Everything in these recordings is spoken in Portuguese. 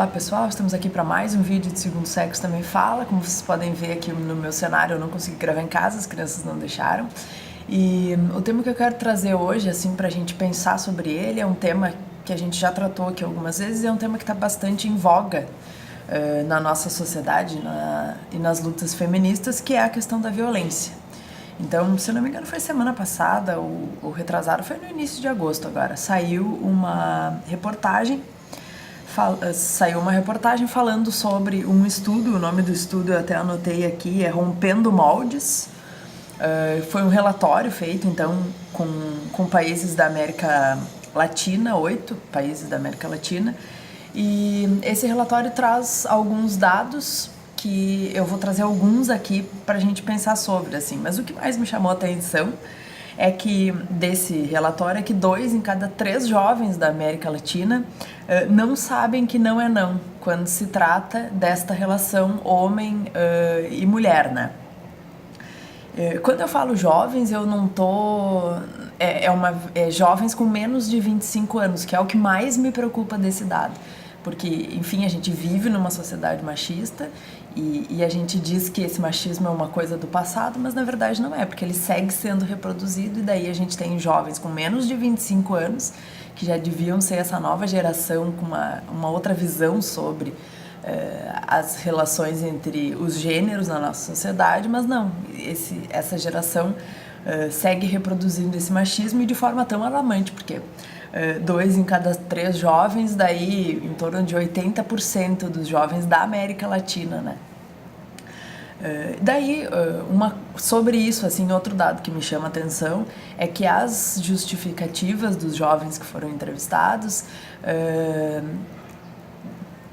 Olá pessoal, estamos aqui para mais um vídeo de Segundo Sexo Também Fala. Como vocês podem ver aqui no meu cenário, eu não consegui gravar em casa, as crianças não deixaram. E o tema que eu quero trazer hoje, assim, pra gente pensar sobre ele, é um tema que a gente já tratou aqui algumas vezes, é um tema que está bastante em voga na nossa sociedade e nas lutas feministas, que é a questão da violência. Então, se eu não me engano, foi semana passada, ou retrasado, foi no início de agosto agora, saiu uma reportagem falando sobre um estudo. O nome do estudo eu até anotei aqui, é Rompendo Moldes. Foi um relatório feito, então, com países da América Latina, 8 países da América Latina, e esse relatório traz alguns dados que eu vou trazer alguns aqui para a gente pensar sobre, assim. Mas o que mais me chamou a atenção é que, desse relatório, é que 2 em cada 3 jovens da América Latina não sabem que não é não, quando se trata desta relação homem e mulher, né? Quando eu falo jovens, eu não tô... jovens com menos de 25 anos, que é o que mais me preocupa desse dado. Porque, enfim, a gente vive numa sociedade machista e a gente diz que esse machismo é uma coisa do passado, mas na verdade não é, porque ele segue sendo reproduzido, e daí a gente tem jovens com menos de 25 anos, que já deviam ser essa nova geração com uma outra visão sobre as relações entre os gêneros na nossa sociedade, mas não, essa geração segue reproduzindo esse machismo e de forma tão alarmante, porque 2 em cada 3 jovens, daí em torno de 80% dos jovens da América Latina, né? Sobre isso, assim, outro dado que me chama a atenção é que as justificativas dos jovens que foram entrevistados,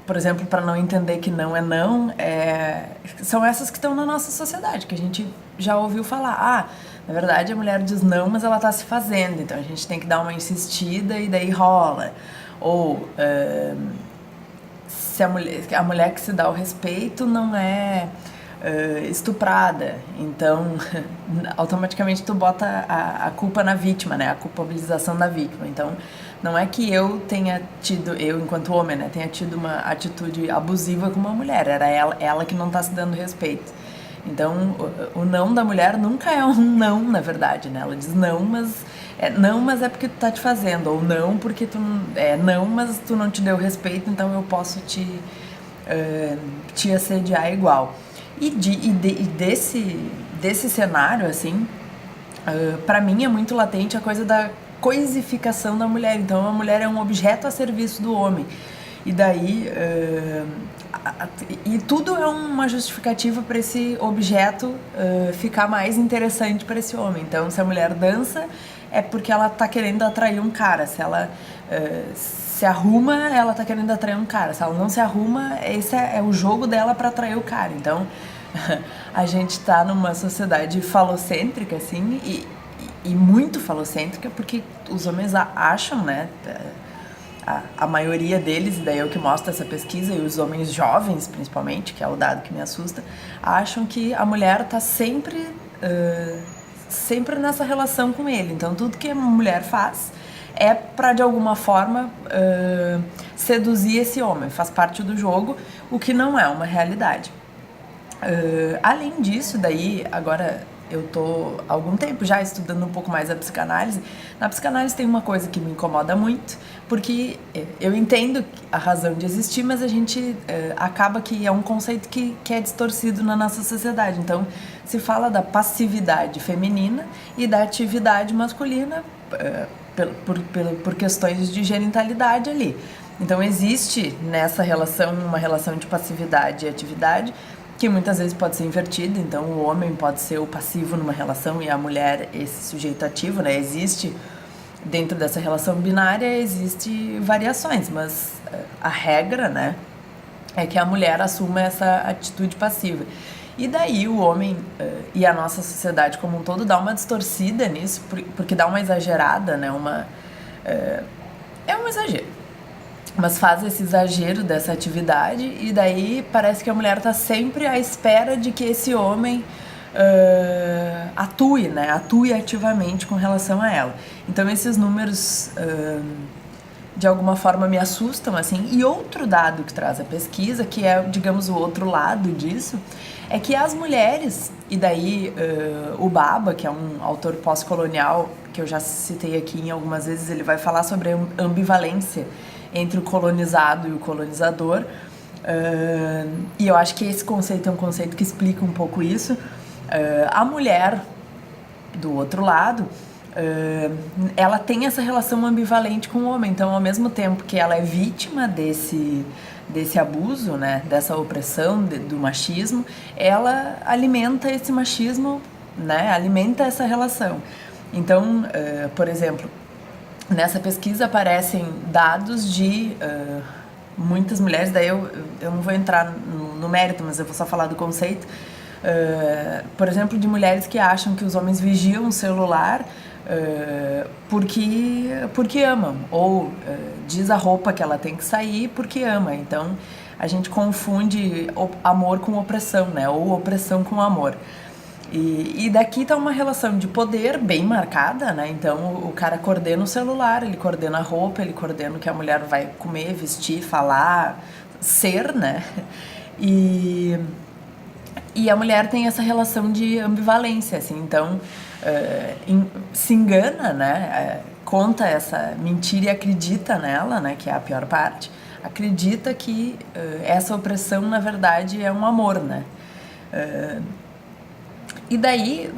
por exemplo, para não entender que não é não, são essas que estão na nossa sociedade, que a gente já ouviu falar. Na verdade, a mulher diz não, mas ela está se fazendo, então a gente tem que dar uma insistida e daí rola. Ou se a mulher que se dá o respeito não é estuprada, então automaticamente tu bota a culpa na vítima, né? A culpabilização da vítima. Então não é que eu enquanto homem, né, tenha tido uma atitude abusiva com uma mulher, era ela que não está se dando respeito. Então o não da mulher nunca é um não, na verdade, né? Ela diz não, mas é porque tu tá te fazendo, ou não porque não, mas tu não te deu respeito, então eu posso te assediar igual. E desse cenário, assim, pra mim é muito latente a coisa da coisificação da mulher. Então a mulher é um objeto a serviço do homem. E daí... e tudo é uma justificativa para esse objeto ficar mais interessante para esse homem. Então, se a mulher dança, é porque ela tá querendo atrair um cara. Se ela se arruma, ela tá querendo atrair um cara. Se ela não se arruma, esse é o jogo dela para atrair o cara. Então, a gente tá numa sociedade falocêntrica, assim, e muito falocêntrica, porque os homens acham, né? A maioria deles, e daí é o que mostra essa pesquisa, e os homens jovens, principalmente, que é o dado que me assusta, acham que a mulher tá sempre nessa relação com ele. Então, tudo que a mulher faz é para, de alguma forma, seduzir esse homem. Faz parte do jogo, o que não é uma realidade. Além disso, daí, agora... Eu tô há algum tempo já estudando um pouco mais a psicanálise. Na psicanálise tem uma coisa que me incomoda muito, porque eu entendo a razão de existir, mas a gente acaba que é um conceito que é distorcido na nossa sociedade. Então, se fala da passividade feminina e da atividade masculina por questões de genitalidade ali. Então, existe nessa relação uma relação de passividade e atividade, que muitas vezes pode ser invertida. Então o homem pode ser o passivo numa relação e a mulher esse sujeito ativo, né? Existe, dentro dessa relação binária, existe variações, mas a regra, né, é que a mulher assuma essa atitude passiva. E daí o homem e a nossa sociedade como um todo dá uma distorcida nisso, porque dá uma exagerada, né? É um exagero. Mas faz esse exagero dessa atividade, e daí parece que a mulher está sempre à espera de que esse homem atue, né? Atue ativamente com relação a ela. Então esses números de alguma forma me assustam, assim. E outro dado que traz a pesquisa, que é, digamos, o outro lado disso, é que as mulheres, e daí o Baba, que é um autor pós-colonial, que eu já citei aqui em algumas vezes, ele vai falar sobre a ambivalência entre o colonizado e o colonizador, e eu acho que esse conceito é um conceito que explica um pouco isso. A mulher, do outro lado, ela tem essa relação ambivalente com o homem. Então, ao mesmo tempo que ela é vítima desse abuso, né, dessa opressão, do machismo, ela alimenta esse machismo, né, alimenta essa relação. Então, por exemplo, nessa pesquisa aparecem dados de muitas mulheres, daí eu não vou entrar no mérito, mas eu vou só falar do conceito. Por exemplo, de mulheres que acham que os homens vigiam o celular porque amam, ou diz a roupa que ela tem que sair porque ama. Então a gente confunde amor com opressão, né? Ou opressão com amor. E daqui tá uma relação de poder bem marcada, né? Então o cara coordena o celular, ele coordena a roupa, ele coordena o que a mulher vai comer, vestir, falar, ser, né? E a mulher tem essa relação de ambivalência, assim. Então se engana, né? Conta essa mentira e acredita nela, né? Que é a pior parte. Acredita que essa opressão, na verdade, é um amor, né? E daí,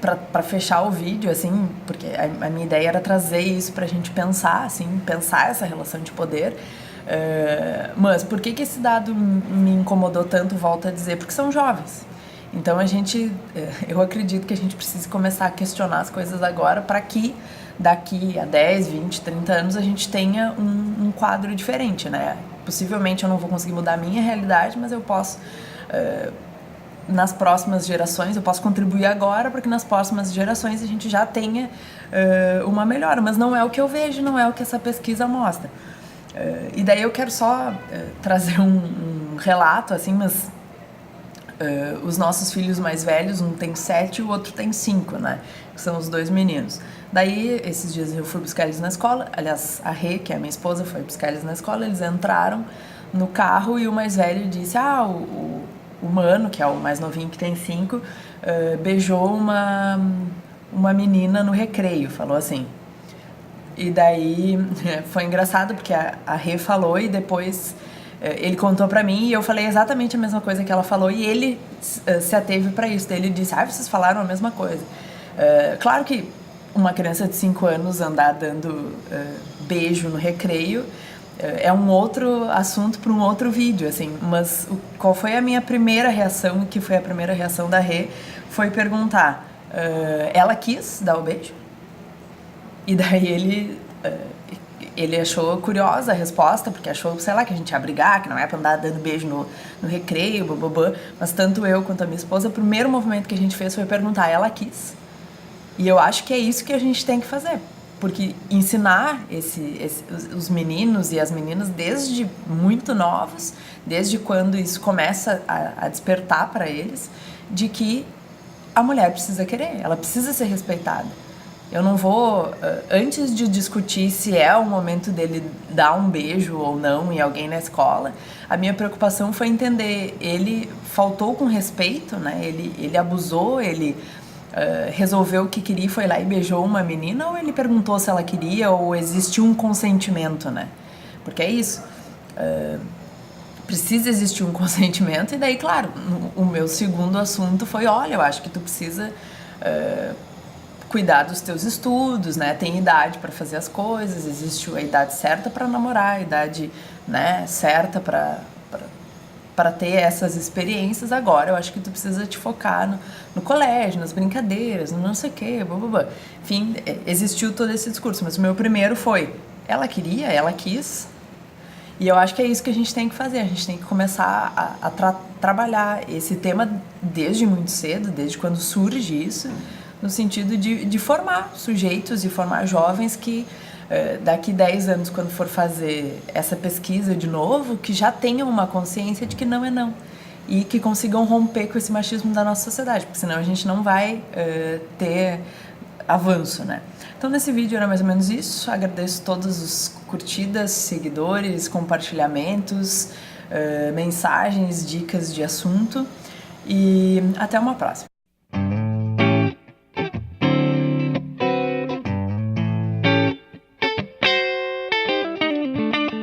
para fechar o vídeo, assim, porque a minha ideia era trazer isso pra gente pensar, assim, pensar essa relação de poder. Mas por que esse dado me incomodou tanto, volto a dizer? Porque são jovens. Então eu acredito que a gente precisa começar a questionar as coisas agora para que daqui a 10, 20, 30 anos a gente tenha um quadro diferente, né? Possivelmente eu não vou conseguir mudar a minha realidade, mas eu posso, nas próximas gerações, eu posso contribuir agora para que nas próximas gerações a gente já tenha uma melhora. Mas não é o que eu vejo, não é o que essa pesquisa mostra. E daí eu quero só trazer um relato, assim, mas os nossos filhos mais velhos, um tem 7 e o outro tem 5, né? Que são os 2 meninos. Daí, esses dias eu fui buscar eles na escola. Aliás, a Rê, que é a minha esposa, foi buscar eles na escola. Eles entraram no carro e o mais velho disse: o Mano, que é o mais novinho, que tem 5, beijou uma menina no recreio, falou assim. E daí foi engraçado porque a Rê falou e depois ele contou pra mim e eu falei exatamente a mesma coisa que ela falou e ele se ateve pra isso. Daí ele disse: vocês falaram a mesma coisa. Claro que uma criança de 5 anos andar dando beijo no recreio é um outro assunto para um outro vídeo, assim. Mas qual foi a minha primeira reação, que foi a primeira reação da Rê, foi perguntar: ela quis dar o beijo? E daí ele achou curiosa a resposta, porque achou, sei lá, que a gente ia brigar, que não é pra andar dando beijo no recreio, bababã. Mas tanto eu quanto a minha esposa, o primeiro movimento que a gente fez foi perguntar: ela quis? E eu acho que é isso que a gente tem que fazer. Porque ensinar os meninos e as meninas desde muito novos, desde quando isso começa a despertar para eles, de que a mulher precisa querer, ela precisa ser respeitada. Eu não vou, antes de discutir se é o momento dele dar um beijo ou não em alguém na escola, a minha preocupação foi entender, ele faltou com respeito, né? Ele abusou, ele resolveu o que queria e foi lá e beijou uma menina, ou ele perguntou se ela queria, ou existiu um consentimento, né? Porque é isso. Precisa existir um consentimento, e daí, claro, o meu segundo assunto foi: olha, eu acho que tu precisa cuidar dos teus estudos, né? Tem idade para fazer as coisas, existe a idade certa para namorar, a idade, né, certa para ter essas experiências. Agora eu acho que tu precisa te focar no colégio, nas brincadeiras, no não sei o quê, blá, blá, blá. Enfim, existiu todo esse discurso, mas o meu primeiro foi: ela queria, ela quis. E eu acho que é isso que a gente tem que fazer, a gente tem que começar a trabalhar esse tema desde muito cedo, desde quando surge isso, no sentido de formar sujeitos e formar jovens que daqui 10 anos, quando for fazer essa pesquisa de novo, que já tenham uma consciência de que não é não. E que consigam romper com esse machismo da nossa sociedade, porque senão a gente não vai ter avanço, né? Então nesse vídeo era mais ou menos isso. Agradeço todas as curtidas, seguidores, compartilhamentos, mensagens, dicas de assunto e até uma próxima.